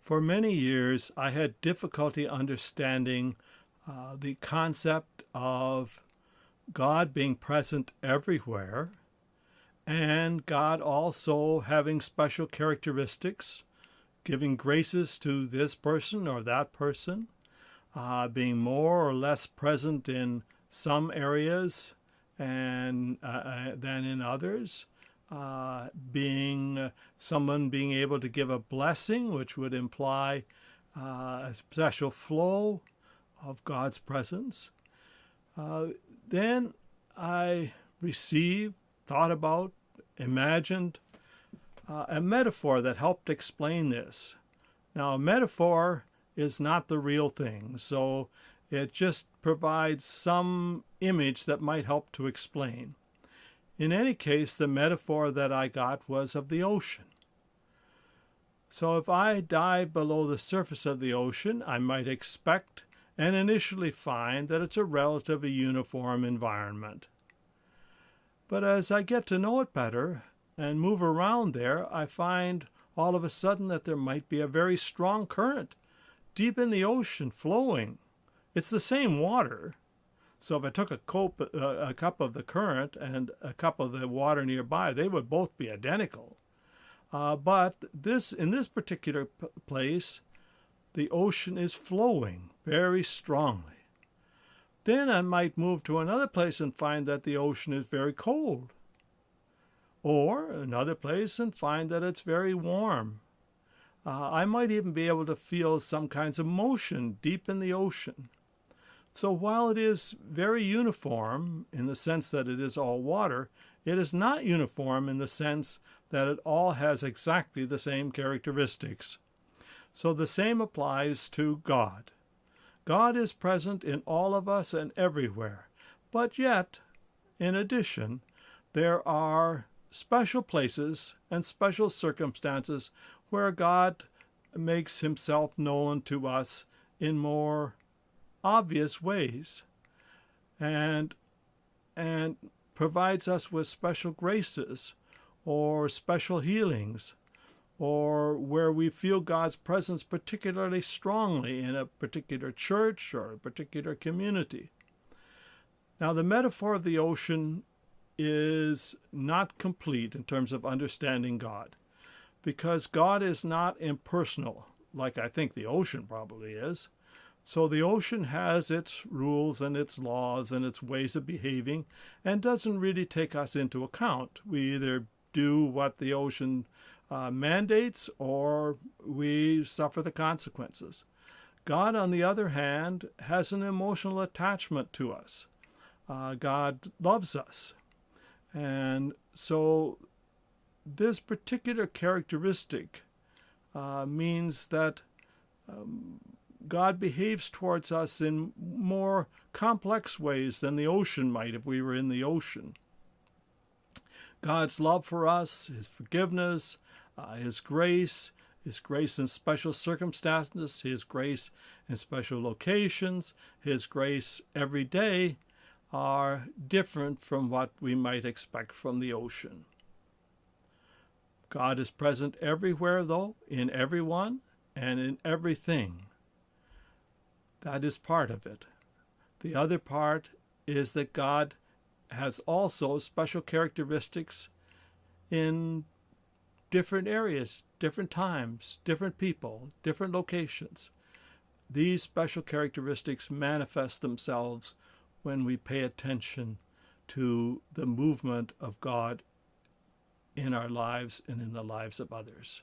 For many years, I had difficulty understanding the concept of God being present everywhere and God also having special characteristics, giving graces to this person or that person, being more or less present in some areas and than in others, being someone being able to give a blessing, which would imply a special flow of God's presence. Then I received, thought about, imagined a metaphor that helped explain this. Now, a metaphor is not the real thing, so it just provides some image that might help to explain. In any case, the metaphor that I got was of the ocean. So if I dive below the surface of the ocean, I might expect and initially find that it's a relatively uniform environment. But as I get to know it better and move around there, I find all of a sudden that there might be a very strong current deep in the ocean flowing. It's the same water. So if I took a cup of the current and a cup of the water nearby, they would both be identical. But in this particular place, the ocean is flowing very strongly. Then I might move to another place and find that the ocean is very cold. Or another place and find that it's very warm. I might even be able to feel some kinds of motion deep in the ocean. So while it is very uniform in the sense that it is all water, it is not uniform in the sense that it all has exactly the same characteristics. So the same applies to God. God is present in all of us and everywhere. But yet, in addition, there are special places and special circumstances where God makes himself known to us in more obvious ways and provides us with special graces or special healings, or where we feel God's presence particularly strongly in a particular church or a particular community. Now, the metaphor of the ocean is not complete in terms of understanding God, because God is not impersonal, like I think the ocean probably is. So the ocean has its rules and its laws and its ways of behaving and doesn't really take us into account. We either do what the ocean mandates or we suffer the consequences. God, on the other hand, has an emotional attachment to us. God loves us. And so this particular characteristic means that God behaves towards us in more complex ways than the ocean might if we were in the ocean. God's love for us, his forgiveness, his grace in special circumstances, his grace in special locations, his grace every day are different from what we might expect from the ocean. God is present everywhere, though, in everyone and in everything. That is part of it. The other part is that God has also special characteristics in different areas, different times, different people, different locations. These special characteristics manifest themselves when we pay attention to the movement of God in our lives and in the lives of others.